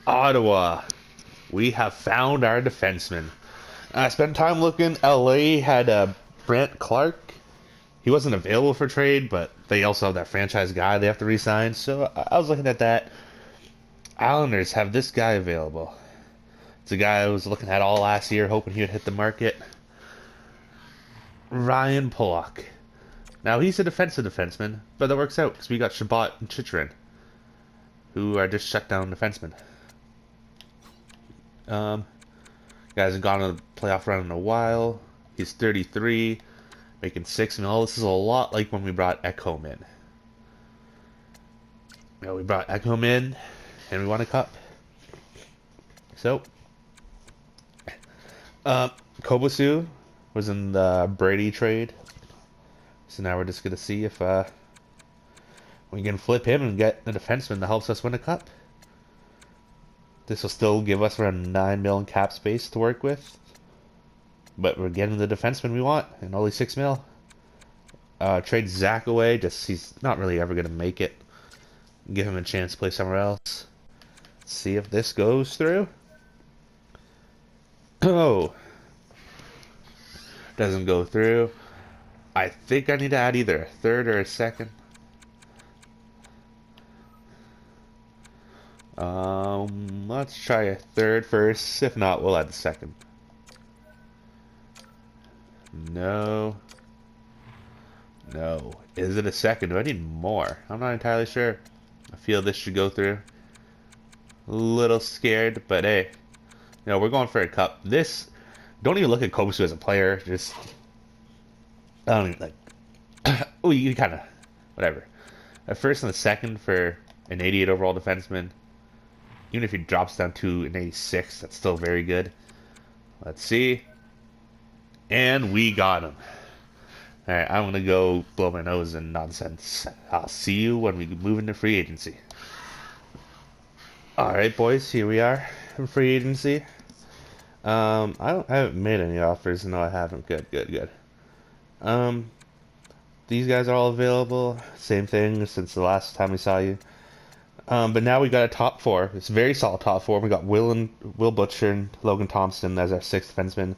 Ottawa. We have found our defenseman. I spent time looking. LA had Brant Clark. He wasn't available for trade, but they also have that franchise guy they have to re-sign. So I was looking at that. Islanders have this guy available. It's a guy I was looking at all last year, hoping he would hit the market. Ryan Pollock. Now he's a defensive defenseman, but that works out because we got Shabbat and Chitrin, who are just shutdown defensemen. Um, Guys have gone on the playoff run in a while. He's 33, making 6 mil. This is a lot like when we brought Ekholm in. We brought Ekholm in, and we won a cup. So, Kobasu was in the Brady trade. So now we're just gonna see if we can flip him and get a defenseman that helps us win a cup. This will still give us around 9 mil in cap space to work with. But we're getting the defenseman we want, and only 6 mil. Trade Zach away, just he's not really ever gonna make it. Give him a chance to play somewhere else. See if this goes through. Oh. Doesn't go through. I think I need to add either a third or a second. Let's try a third first. If not, we'll add the second. No. No. Is it a second? Do I need more? I'm not entirely sure. I feel this should go through. A little scared, but hey. We're going for a cup. This, don't even look at Kobasu as a player. Just, I don't even like, oh, you kind of, whatever. A first and a second for an 88 overall defenseman. Even if he drops down to an 86, that's still very good. Let's see. And we got him. Alright, I'm going to go blow my nose in nonsense. I'll see you when we move into free agency. Alright, boys, here we are in free agency. I haven't made any offers. No, I haven't. Good. These guys are all available. Same thing since the last time we saw you. But now we got a top four. It's a very solid top four. We got Will Butcher and Logan Thompson as our sixth defenseman.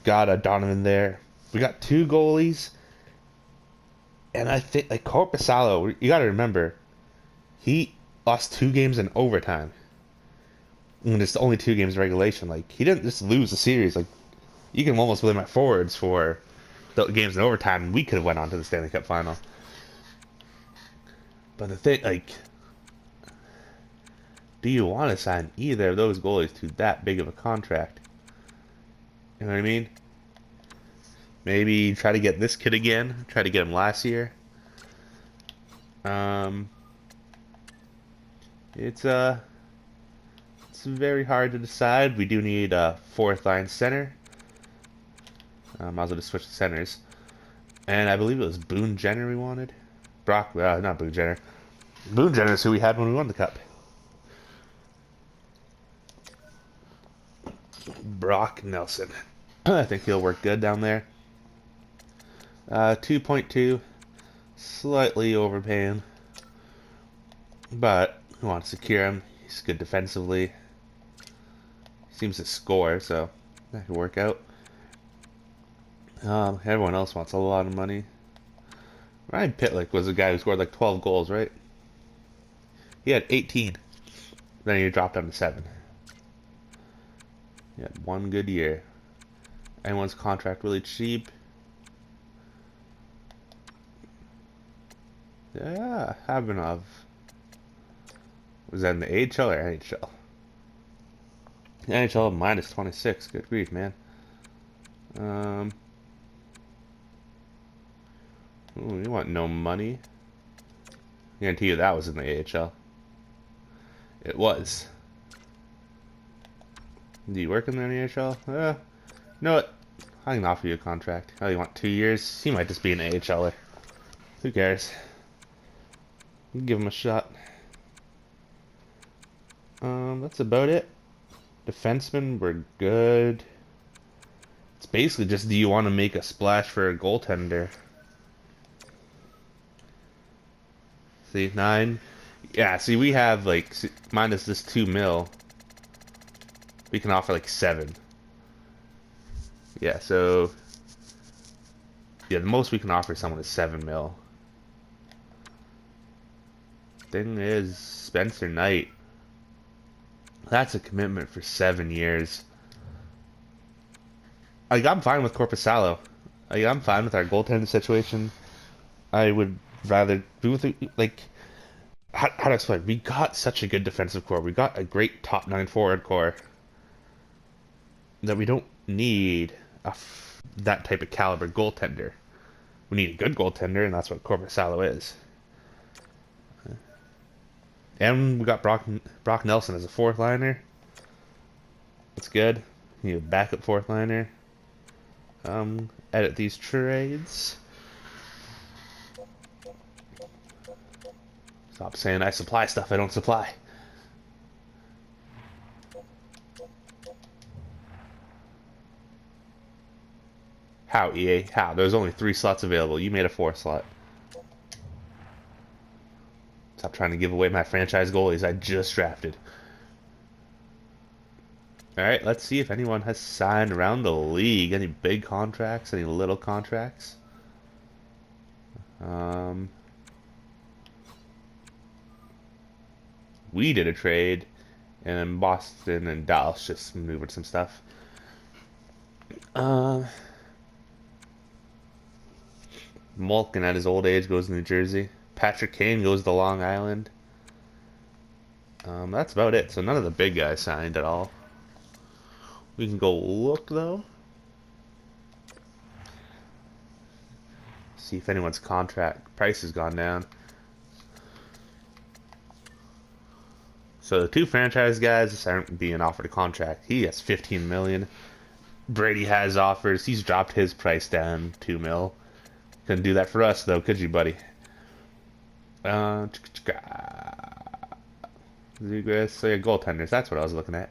Got a Donovan there. We got two goalies. And I think, like, Korpisalo, you got to remember, he lost 2 games in overtime. And it's only 2 games in regulation. Like, he didn't just lose the series. Like, you can almost blame our forwards for the games in overtime, and we could have went on to the Stanley Cup final. But the thing, like, do you want to sign either of those goalies to that big of a contract? You know what I mean? Maybe try to get this kid again. Try to get him last year. It's very hard to decide. We do need a 4th line center. Might as well just switch to centers. And I believe it was Boone Jenner we wanted. Not Boone Jenner. Boone Jenner is who we had when we won the cup. Brock Nelson. I think he'll work good down there. 2.2. Slightly overpaying. But we want to secure him. He's good defensively. Seems to score, so that could work out. Everyone else wants a lot of money. Ryan Pitlick was a guy who scored like 12 goals, right? He had 18. Then he dropped down to 7. He had 1 good year. Anyone's contract really cheap? Yeah, Habanov. Was that in the AHL or NHL? NHL minus 26. Good grief, man. Ooh, you want no money? I guarantee you that was in the AHL. It was. Do you work in the NHL? You know what? I can offer you a contract. Oh, you want 2 years? He might just be an AHLer. Who cares? You can give him a shot. That's about it. Defensemen, we're good. It's basically just, do you want to make a splash for a goaltender? See, 9. Yeah, see, we have, like, minus this 2 mil. We can offer like 7. Yeah, so yeah, the most we can offer someone is 7 mil. Thing is, Spencer Knight. That's a commitment for 7 years. Like, I'm fine with Corpusalo. Like, I'm fine with our goaltending situation. I would rather be with like how to explain. We got such a good defensive core. We got a great top 9 forward core that we don't need that type of caliber goaltender. We need a good goaltender, and that's what Corpusalo is. And we got Brock Nelson as a fourth liner. That's good. You need a backup fourth liner. Edit these trades. Stop saying I supply stuff I don't supply. How, EA? How? There's only 3 slots available. You made a 4th slot. Stop trying to give away my franchise goalies I just drafted. Alright, let's see if anyone has signed around the league. Any big contracts? Any little contracts? We did a trade, and then Boston and Dallas just maneuvered some stuff. Malkin at his old age goes to New Jersey. Patrick Kane goes to Long Island. That's about it. So none of the big guys signed at all. We can go look, though. See if anyone's contract price has gone down. So the 2 franchise guys aren't being offered a contract. He has 15 million. Brady has offers. He's dropped his price down 2 mil. Couldn't do that for us, though, could you, buddy? So yeah, goaltenders. That's what I was looking at.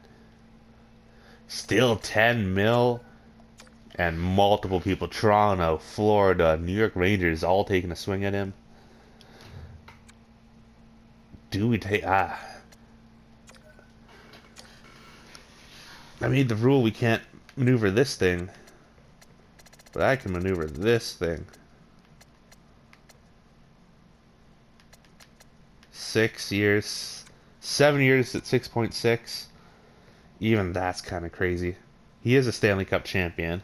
Still 10 mil. And multiple people. Toronto, Florida, New York Rangers all taking a swing at him. Do we take... I made the rule we can't maneuver this thing. But I can maneuver this thing. 6 years. 7 years at 6.6. Even that's kind of crazy. He is a Stanley Cup champion.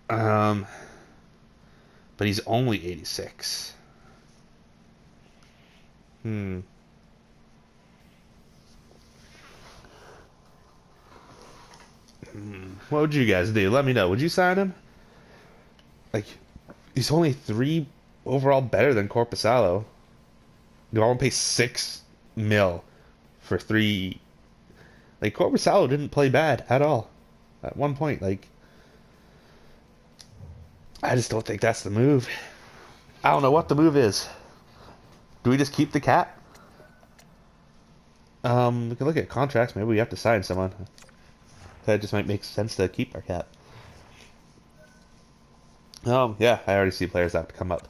But he's only 86. What would you guys do? Let me know. Would you sign him? Like, he's only 3 overall better than Corpusalo. You want to pay 6 mil for 3. Like, Corpusalo didn't play bad at all. At one point, like, I just don't think that's the move. I don't know what the move is. Do we just keep the cap? We can look at contracts. Maybe we have to sign someone. That just might make sense to keep our cap. Yeah, I already see players that have to come up.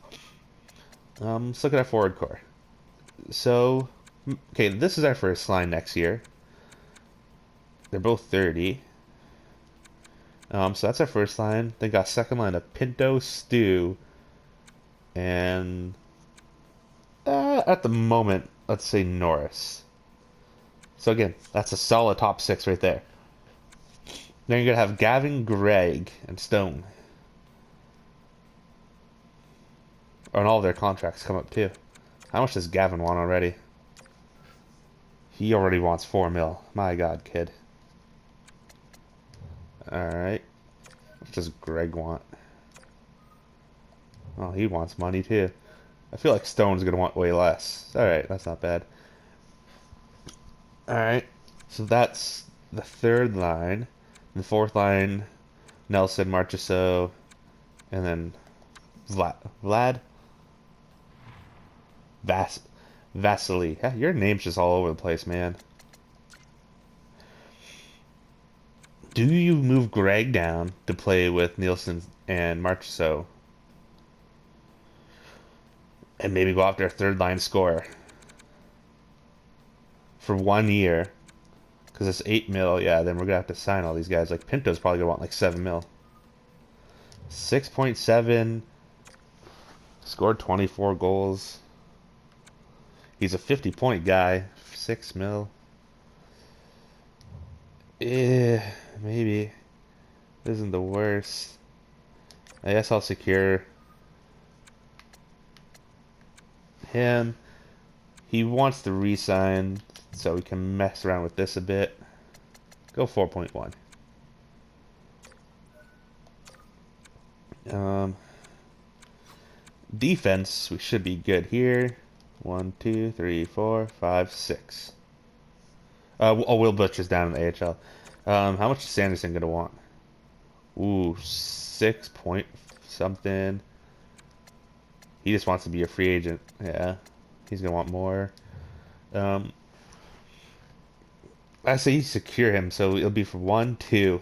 Let's look at our forward core. So, okay, this is our first line next year. They're both 30. So that's our first line. They got second line of Pinto, Stu, and at the moment, let's say Norris. So again, that's a solid top 6 right there. Then you're gonna have Gavin, Gregg, and Stone. And all of their contracts come up too. How much does Gavin want already? He already wants 4 mil. My God, kid. Alright. What does Greg want? Oh, he wants money too. I feel like Stone's gonna want way less. Alright, that's not bad. Alright. So that's the third line. The fourth line, Nelson, Marchessault, and then Vlad? Vasily. Yeah, your name's just all over the place, man. Do you move Greg down to play with Nielsen and Marchessault? And maybe go after a third line scorer for 1 year Because it's 8 mil, yeah, then we're gonna have to sign all these guys. Like Pinto's probably gonna want like 7 mil. 6.7, scored 24 goals. He's a 50-point guy. 6 mil. Maybe. Isn't the worst. I guess I'll secure him. He wants to re-sign, so we can mess around with this a bit. Go 4.1. Defense, we should be good here. 1, 2, 3, 4, 5, 6. Will Butch is down in the AHL. How much is Sanderson gonna want? Ooh, 6 point something. He just wants to be a free agent. Yeah, he's gonna want more. I say you secure him, so it'll be for 1, 2.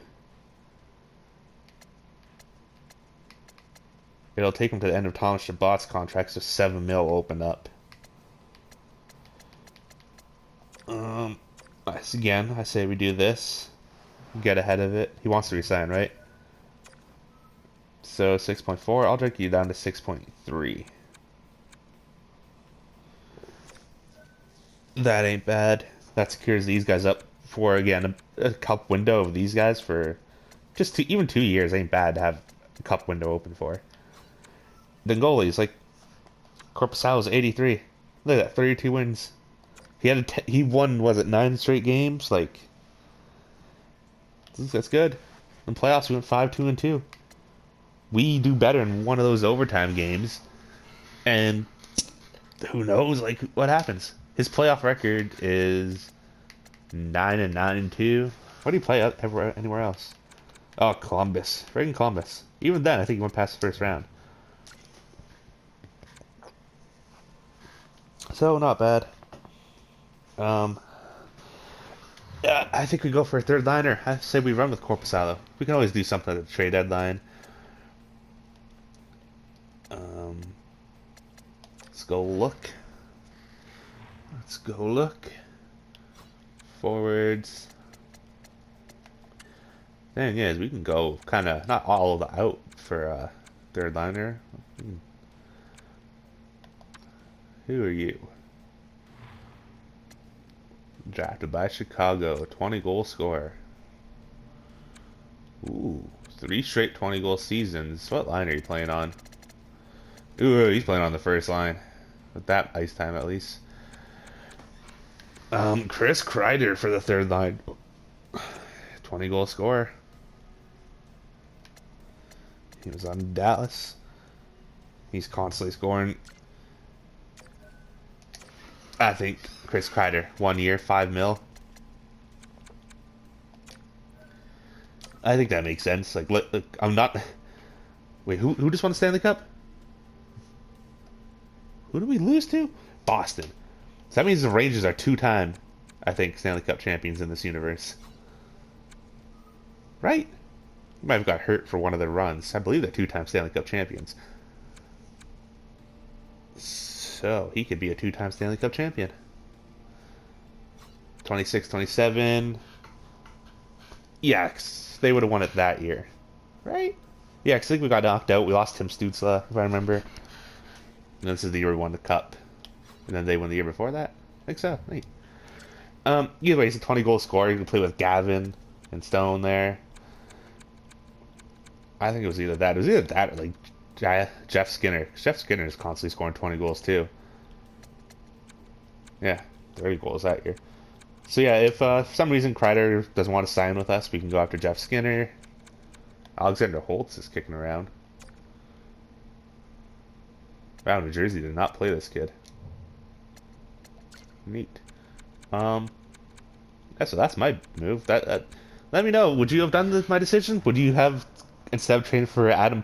It'll take him to the end of Thomas Chabot's contract, so 7 mil open up. Again, I say we do this. Get ahead of it. He wants to resign, right? So 6.4. I'll drag you down to 6.3. That ain't bad. That secures these guys up for, again, a cup window of these guys for just even 2 years ain't bad to have a cup window open for. The goalies, like Corpusalo's 83. Look at that, 32 wins. He won, was it 9 straight games? Like, that's good. In playoffs, we went 5-2-2. We do better in one of those overtime games, and who knows, like, what happens? His playoff record is 9-9-2. What do you play anywhere else? Oh, Columbus, friggin' Columbus. Even then, I think he went past the first round. So not bad. Yeah, I think we go for a third liner. I say we run with Corpusalo. We can always do something at the trade deadline. Let's go look. Let's go look. Forwards. Thing is, we can go kind of not all of the out for a third liner. Who are you? Drafted by Chicago, 20 goal scorer. Ooh, 3 straight 20 goal seasons. What line are you playing on? Ooh, he's playing on the first line. With that ice time at least. Chris Kreider for the third line. 20 goal scorer. He was on Dallas. He's constantly scoring. I think Chris Kreider, 1 year, 5 mil. I think that makes sense. Like, look, I'm not. Wait, who just won the Stanley Cup? Who did we lose to? Boston. So that means the Rangers are 2-time, I think, Stanley Cup champions in this universe. Right? He might have got hurt for one of their runs. I believe they're 2-time Stanley Cup champions. So he could be a 2-time Stanley Cup champion. 26, 27. Yeah, they would have won it that year. Right? Yeah, because I think we got knocked out. We lost Tim Stützle, if I remember. And this is the year we won the Cup. And then they won the year before that? I think so. Neat. Either way, he's a 20-goal scorer. You can play with Gavin and Stone there. I think it was either that. It was either that or, like, Jeff Skinner. Jeff Skinner is constantly scoring 20 goals, too. Yeah, 30 goals that year. So, yeah, if for some reason Kreider doesn't want to sign with us, we can go after Jeff Skinner. Alexander Holtz is kicking around. Wow, New Jersey did not play this kid. Neat. Yeah, so that's my move. That let me know. Would you have done my decision? Would you have, instead of trading for Adam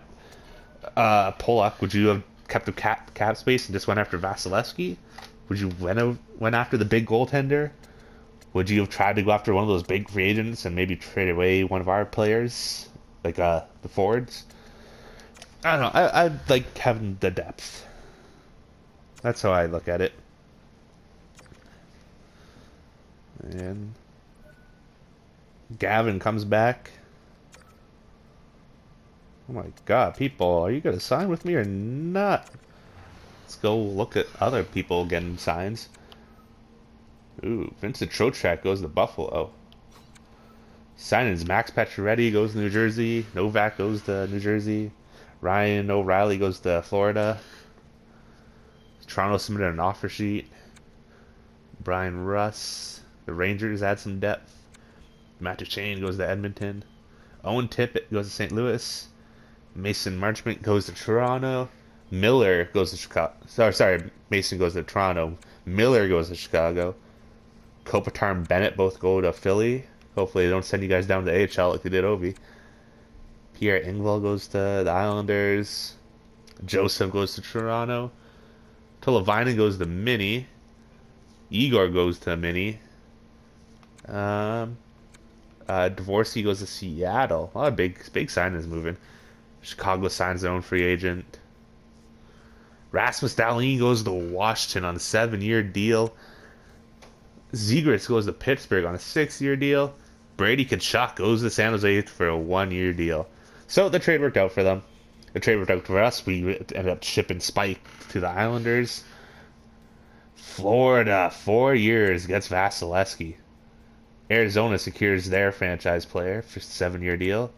Pollock, would you have kept a cap space and just went after Vasilevsky? Would you went after the big goaltender? Would you have tried to go after one of those big free agents and maybe trade away one of our players, like the forwards? I don't know. I like having the depth. That's how I look at it. And Gavin comes back. Oh my god, people, are you gonna sign with me or not? Let's go look at other people getting signs. Ooh, Vincent Trocheck goes to Buffalo. Signings, Max Pacioretty goes to New Jersey. Novak goes to New Jersey. Ryan O'Reilly goes to Florida. Toronto submitted an offer sheet. Brian Russ. The Rangers add some depth. Matt Duchene goes to Edmonton. Owen Tippett goes to St. Louis. Mason Marchment goes to Toronto. Miller goes to Chicago. Sorry, Mason goes to Toronto. Miller goes to Chicago. Kopitar and Bennett both go to Philly. Hopefully they don't send you guys down to AHL like they did Ovi. Pierre Engvall goes to the Islanders. Joseph goes to Toronto. Tolavinen goes to Mini. Igor goes to Mini. Dvorsky goes to Seattle. A lot of big signings moving. Chicago signs their own free agent. Rasmus Dahlin goes to Washington on a 7-year deal. Zegras goes to Pittsburgh on a 6-year deal. Brady Tkachuk goes to San Jose for a 1-year deal. So the trade worked out for them. The trade worked out for us. We ended up shipping Spike to the Islanders. Florida, 4 years, gets Vasilevsky. Arizona secures their franchise player for a 7-year deal.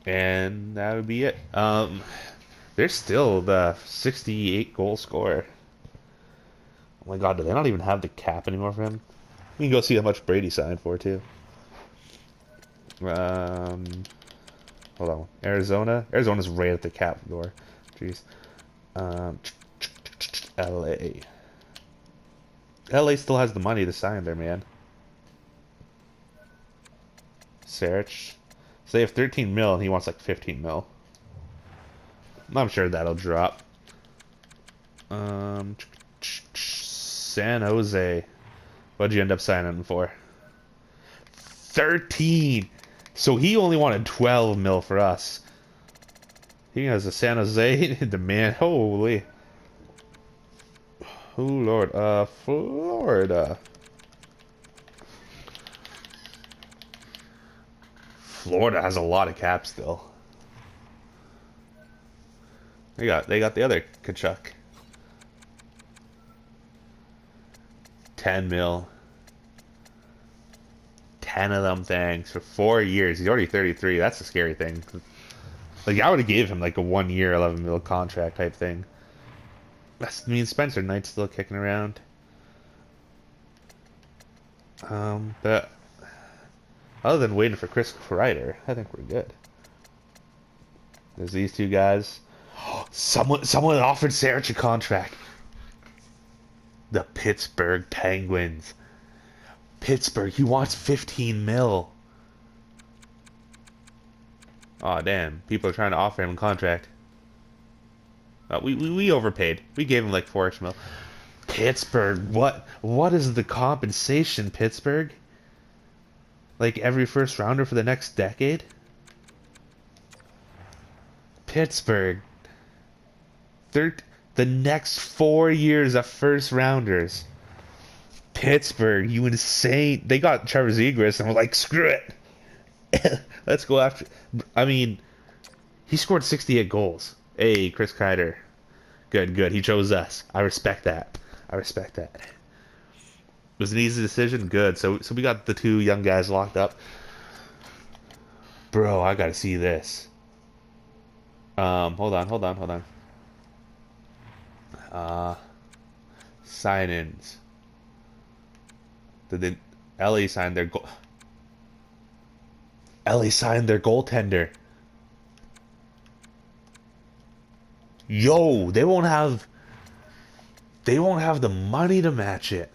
And that would be it. They're still the 68 goal scorer. Oh my god, do they not even have the cap anymore for him? We can go see how much Brady signed for, too. Hold on. Arizona? Arizona's right at the cap door. Jeez. LA. LA still has the money to sign there, man. Sarich. So they have 13 mil and he wants like 15 mil. I'm sure that'll drop. San Jose. What'd you end up signing him for? 13! So he only wanted 12 mil for us. He has a San Jose demand. Holy. Oh, Lord. Florida. Florida has a lot of cap still. They got the other Tkachuk. 10 mil. 10 of them things for 4 years. He's already 33. That's the scary thing. Like, I would have gave him like a 1 year, 11 mil contract type thing. That's, I mean, Spencer Knight's still kicking around. But other than waiting for Chris Kreider, I think we're good. There's these two guys. Someone offered Sarich a contract. The Pittsburgh Penguins. Pittsburgh, he wants 15 mil. Aw, damn. People are trying to offer him a contract. We overpaid. We gave him like 4 mil. Pittsburgh, what is the compensation, Pittsburgh? Like every first rounder for the next decade? Pittsburgh. The next 4 years of first rounders. Pittsburgh, you insane. They got Trevor Zegras and we're like, screw it. Let's go after. I mean, he scored 68 goals. Hey, Chris Kreider. Good. He chose us. I respect that. It was an easy decision. Good. So we got the 2 young guys locked up. Bro, I gotta see this. Hold on. Sign-ins. Did LA signed their LA signed their goaltender. Yo, they won't have the money to match it.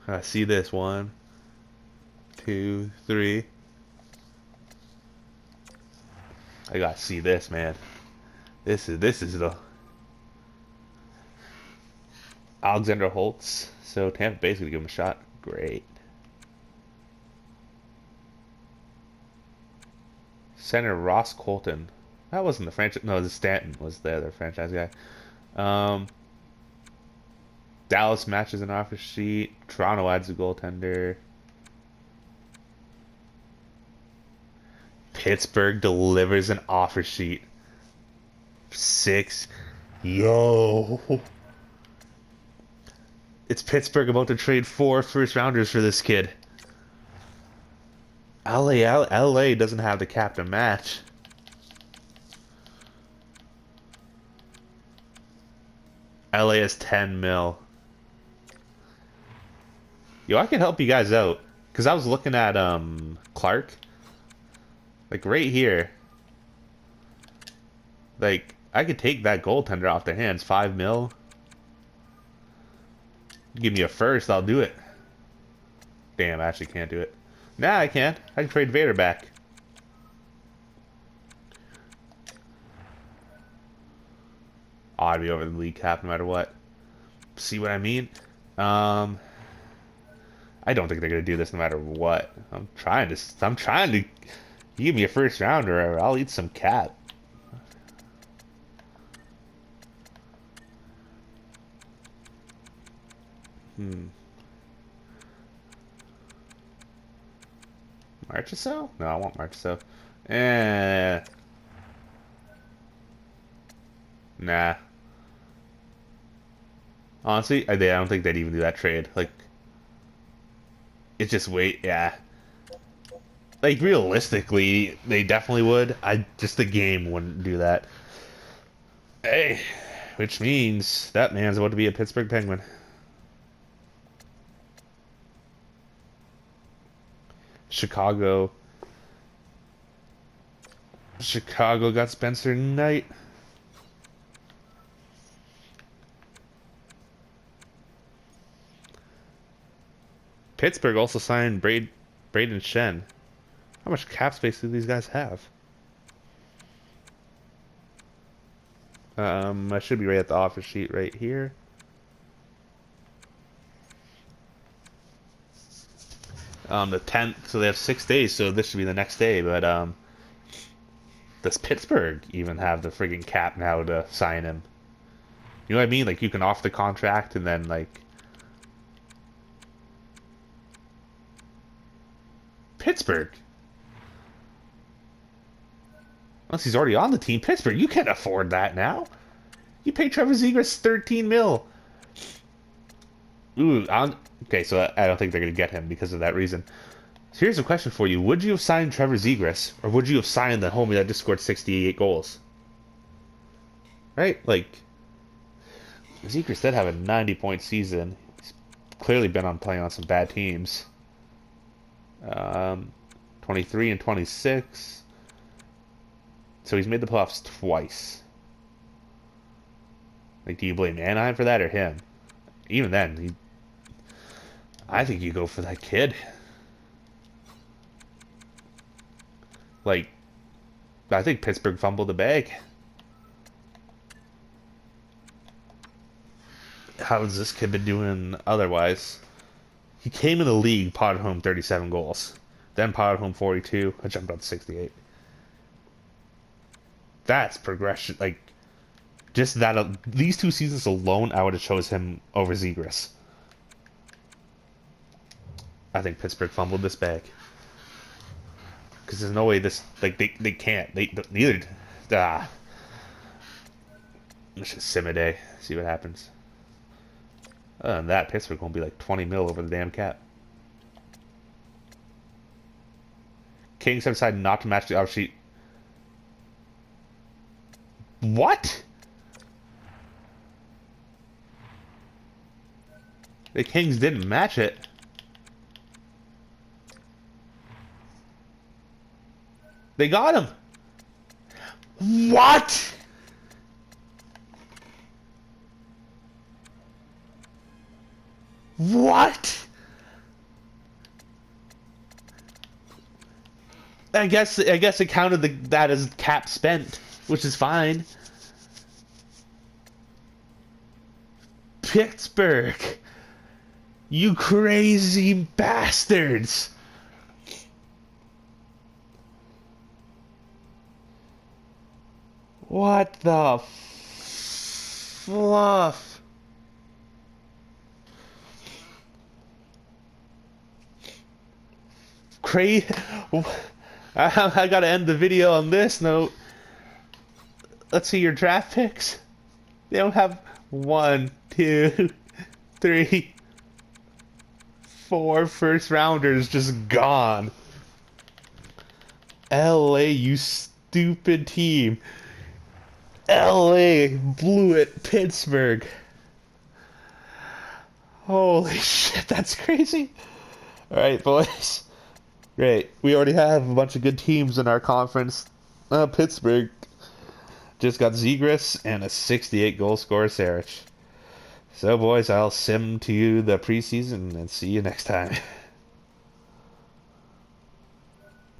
I see this 1, 2, 3. I gotta see this, man. This is the Alexander Holtz. So Tampa Bay's gonna give him a shot. Great. Center Ross Colton. That wasn't the franchise. No, the Stanton was the other franchise guy. Dallas matches an offer sheet. Toronto adds a goaltender. Pittsburgh delivers an offer sheet. 6. Yo. It's Pittsburgh about to trade 4 first rounders for this kid. LA doesn't have the cap to match. LA is 10 mil. Yo, I can help you guys out. Because I was looking at Clark. Like right here. Like, I could take that goaltender off their hands. 5 mil. Give me a first, I'll do it. Damn, I actually can't do it. Nah, I can. I can trade Vader back. Oh, I'd be over the league cap no matter what. See what I mean? I don't think they're gonna do this no matter what. I'm trying to you give me a first rounder or I'll eat some cap. Marchessault? No, I want Marchessault. Nah. Honestly, I don't think they'd even do that trade. Like, it's just wait, yeah. Like, realistically, they definitely would. The game wouldn't do that. Hey, which means that man's about to be a Pittsburgh Penguin. Chicago got Spencer Knight. Pittsburgh also signed Braden Shen. How much cap space do these guys have? I should be right at the offer sheet right here. The 10th, so they have 6 days, so this should be the next day, but does Pittsburgh even have the friggin' cap now to sign him? You know what I mean? Like, you can offer the contract and then, like... Pittsburgh. Unless he's already on the team. Pittsburgh, you can't afford that now. You pay Trevor Zegras 13 mil. Ooh, okay, so I don't think they're going to get him because of that reason. So here's a question for you. Would you have signed Trevor Zegras, or would you have signed the homie that just scored 68 goals? Right? Like, Zegras did have a 90-point season. He's clearly been playing on some bad teams. 23 and 26. So he's made the playoffs twice. Like, do you blame Anaheim for that or him? Even then, I think you go for that kid. Like, I think Pittsburgh fumbled the bag. How's this kid been doing otherwise? He came in the league, potted home 37 goals. Then potted home 42. I jumped up to 68. That's progression. Like, just that, these 2 seasons alone, I would have chose him over Zegras. I think Pittsburgh fumbled this bag. Because there's no way this, like, they can't. Neither. Let's just sim a day. See what happens. Other than that, Pittsburgh won't be like 20 mil over the damn cap. Kings have decided not to match the offer sheet. What? The Kings didn't match it. They got him. What? What? I guess it counted that as cap spent, which is fine. Pittsburgh, you crazy bastards. What the fluff? crazy. I gotta end the video on this note. Let's see your draft picks. They don't have 1, 2, 3, 4 first rounders just gone. LA, you stupid team. LA blew it. Pittsburgh. Holy shit, that's crazy. Alright, boys. Great. We already have a bunch of good teams in our conference. Pittsburgh just got Zegras and a 68 goal scorer, Sarich. So, boys, I'll sim to you the preseason and see you next time.